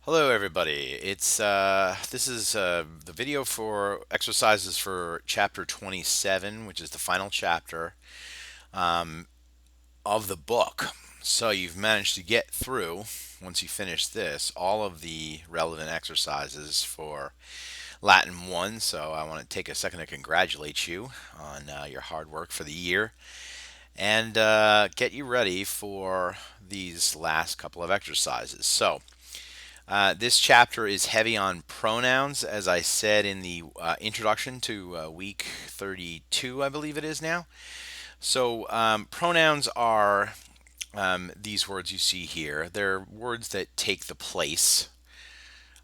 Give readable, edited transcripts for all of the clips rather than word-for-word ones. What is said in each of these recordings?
Hello, everybody. It's this is the video for exercises for chapter 27, which is the final chapter of the book. So you've managed to get through, once you finish this, all of the relevant exercises for Latin 1. So I want to take a second to congratulate you on your hard work for the year and get you ready for these last couple of exercises. This chapter is heavy on pronouns, as I said in the introduction to week 32, I believe it is now. Pronouns are these words you see here. They're words that take the place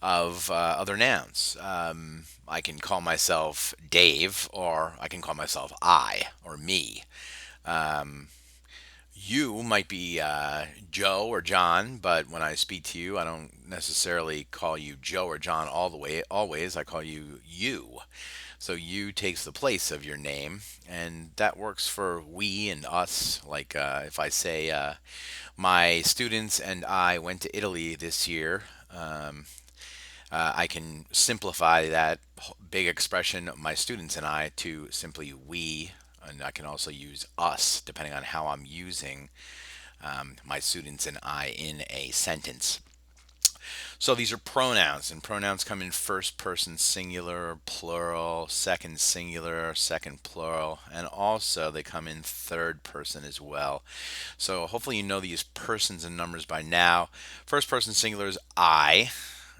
of other nouns. I can call myself Dave, or I can call myself I, or me. Um, You might be Joe or John, but when I speak to you, I don't necessarily call you Joe or John all the way, always. I call you you. So you takes the place of your name, and that works for we and us. Like if I say, my students and I went to Italy this year, I can simplify that big expression, my students and I, to simply we. And I can also use us depending on how I'm using my students and I in a sentence. So these are pronouns, and pronouns come in first person singular, plural, second singular, second plural, and also they come in third person as well. So hopefully you know these persons and numbers by now. First person singular is I,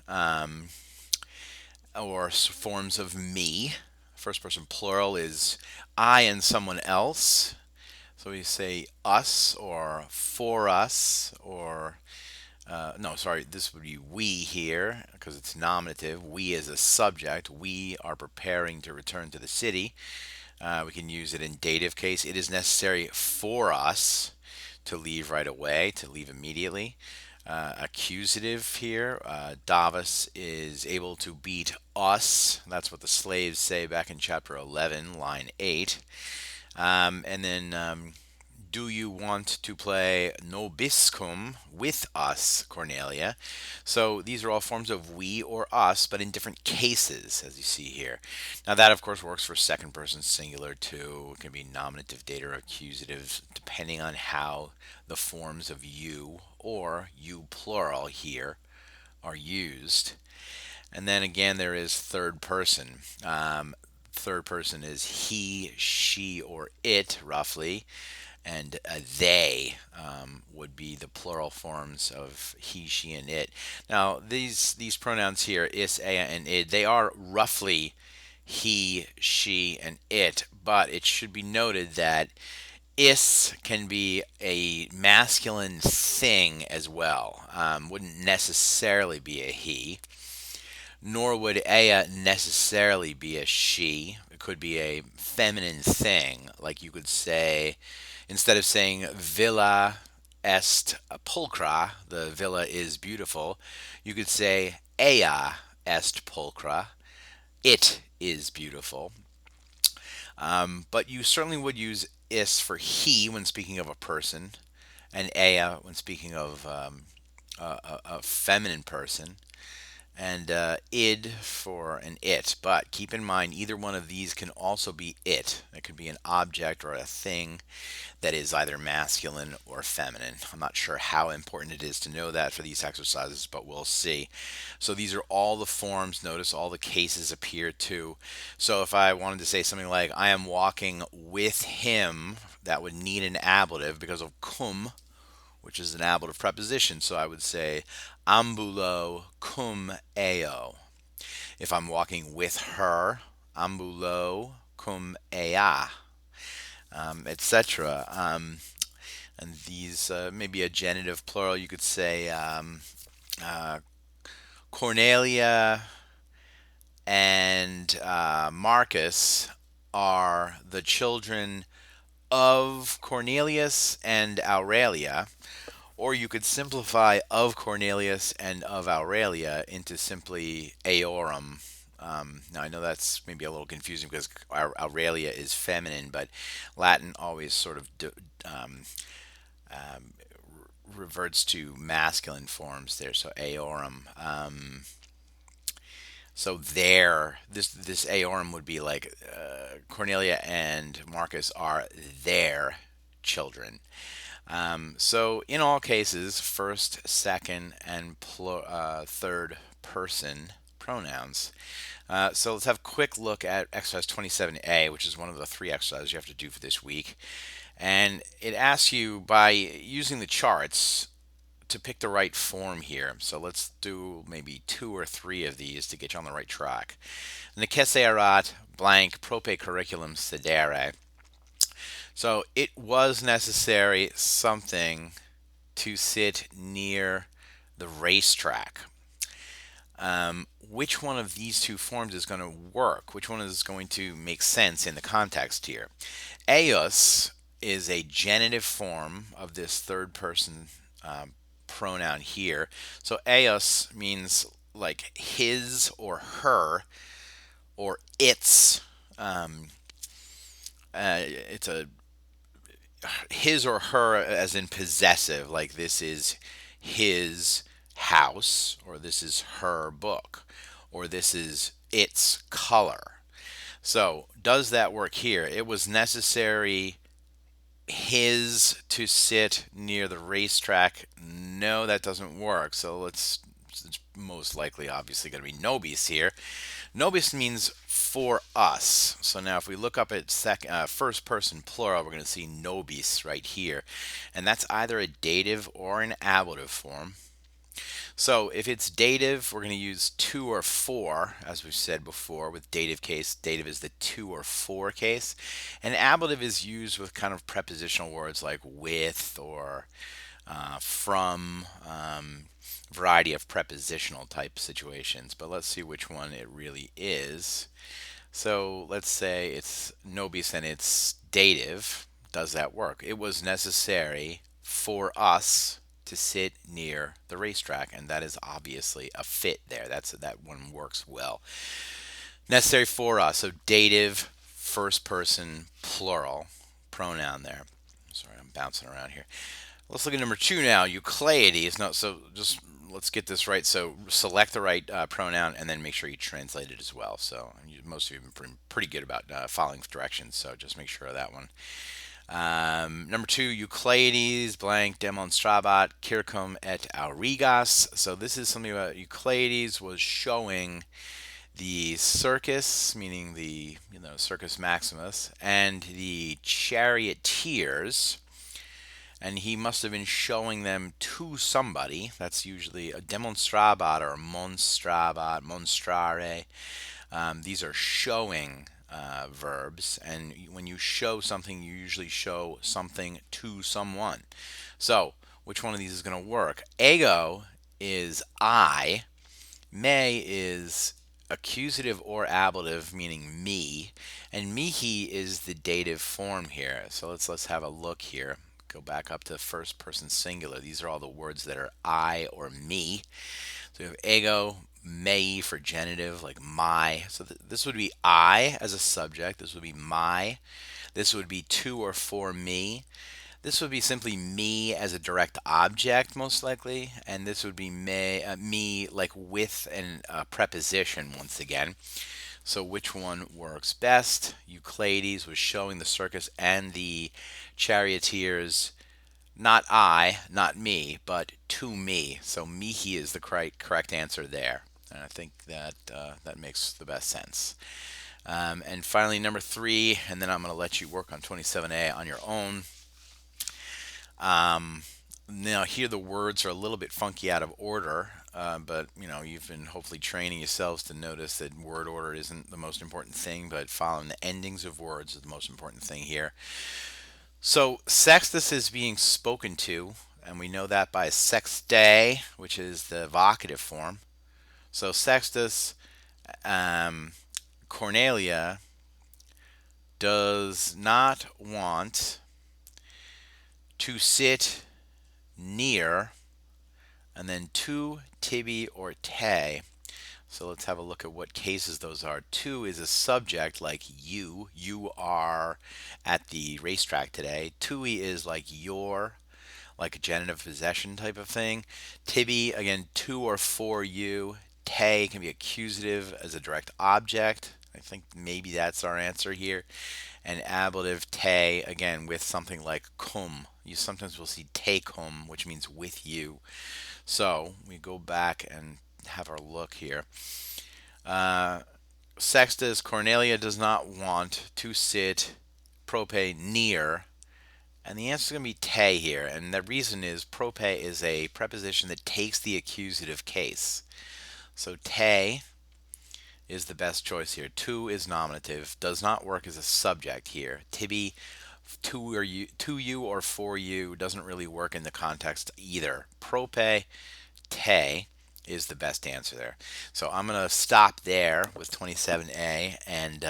um, or forms of me. First person plural is I and someone else. So we say us or for us or no, sorry, this would be we here because it's nominative. We as a subject. We are preparing to return to the city. We can use it in dative case. It is necessary for us to leave right away, to leave immediately. Accusative here. Davos is able to beat us. That's what the slaves say back in chapter 11, line 8. Do you want to play nobiscum with us, Cornelia? So these are all forms of we or us, but in different cases, as you see here. Now that, of course, works for second person singular too. It can be nominative, dative, or accusative, depending on how the forms of you or you plural here are used. And then again, there is third person. Third person is he, she, or it, roughly, and they would be the plural forms of he, she, and it. Now, these pronouns here, is, a, and id, they are roughly he, she, and it, but it should be noted that is can be a masculine thing as well. Wouldn't necessarily be a he, nor would Ea necessarily be a she. It could be a feminine thing. Like you could say, instead of saying villa est pulchra, the villa is beautiful, you could say Ea est pulchra, it is beautiful. But you certainly would use is for he when speaking of a person, and Ea when speaking of a feminine person, and id for an it. But keep in mind, either one of these can also be it. It could be an object or a thing that is either masculine or feminine. I'm not sure how important it is to know that for these exercises, but we'll see. So these are all the forms. Notice all the cases appear too. So if I wanted to say something like, I am walking with him, that would need an ablative because of cum, which is an ablative preposition. So I would say ambulo cum eo. If I'm walking with her, ambulo cum ea, etc. And these maybe a genitive plural. You could say uh, Cornelia and Marcus are the children of Cornelius and Aurelia. Or you could simplify of Cornelius and of Aurelia into simply Aorum. Now I know that's maybe a little confusing because Aurelia is feminine, but Latin always sort of um, reverts to masculine forms there. So aorum. So there, this aorum would be like Cornelia and Marcus are their children. So in all cases, first, second, and third person pronouns. So let's have a quick look at exercise 27A, which is one of the three exercises you have to do for this week. And it asks you by using the charts to pick the right form here. So let's do maybe two or three of these to get you on the right track. Necesse erat blank prope curriculum sedere. So it was necessary something to sit near the racetrack. Which one of these two forms is going to work? Which one is going to make sense in the context here? Eos is a genitive form of this third person pronoun here. So eos means like his or her or its. It's a his or her as in possessive, like this is his house, or this is her book, or this is its color. So, does that work here? It was necessary his to sit near the racetrack. No, that doesn't work. So, it's most likely obviously going to be nobis here. Nobis means for us. So now if we look up at first person plural, we're going to see nobis right here. And that's either a dative or an ablative form. So if it's dative, we're going to use two or four, as we've said before with dative case. Dative is the two or four case. And ablative is used with kind of prepositional words like with or from, variety of prepositional type situations. But let's see which one it really is. So let's say it's nobis and it's dative. Does that work? It was necessary for us to sit near the racetrack, and that is obviously a fit there. That one works well. Necessary for us. So dative, first person, plural pronoun there. Sorry, I'm bouncing around here. Let's look at number two now. Euclides. No, so just let's get this right. So select the right pronoun and then make sure you translate it as well. So most of you have been pretty good about following directions. So just make sure of that one. Number two, Euclides blank demonstrabat circum et aurigas. So this is something about Euclides was showing the circus, meaning the Circus Maximus, and the charioteers, and he must have been showing them to somebody. That's usually a demonstrabat or monstrabat, monstrare. These are showing verbs, and when you show something, you usually show something to someone. So, which one of these is going to work? Ego is I. Me is accusative or ablative, meaning me, and mihi is the dative form here. So let's have a look here. Go back up to first person singular. These are all the words that are I or me. So we have ego, mei for genitive, like my. So this would be I as a subject. This would be my. This would be to or for me. This would be simply me as a direct object, most likely, and this would be me like with a preposition once again. So which one works best? Euclides was showing the circus and the charioteers, not I, not me, but to me. So mihi is the correct answer there, and I think that that makes the best sense. And finally, number three, and then I'm going to let you work on 27A on your own. Now here the words are a little bit funky out of order, but you've been hopefully training yourselves to notice that word order isn't the most important thing, but following the endings of words is the most important thing here. So sextus is being spoken to, and we know that by sexte, which is the vocative form. So sextus, Cornelia does not want to sit near, and then to, tibi, or te. So let's have a look at what cases those are. To is a subject like you. You are at the racetrack today. Tui is like your. like a genitive possession type of thing. Tibi, again, to or for you. Te can be accusative as a direct object. I think maybe that's our answer here. And ablative te, again, with something like cum. You sometimes will see te cum, which means with you. So we go back and have our look here. Sextus, Cornelia does not want to sit prope near. And the answer is going to be te here. And the reason is prope is a preposition that takes the accusative case. So te is the best choice here. To is nominative, does not work as a subject here. Tibi, to you or for you doesn't really work in the context either. Prope, te is the best answer there. So I'm going to stop there with 27A and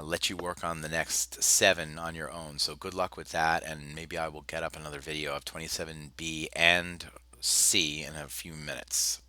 let you work on the next 7 on your own. So good luck with that, and maybe I will get up another video of 27B and C in a few minutes.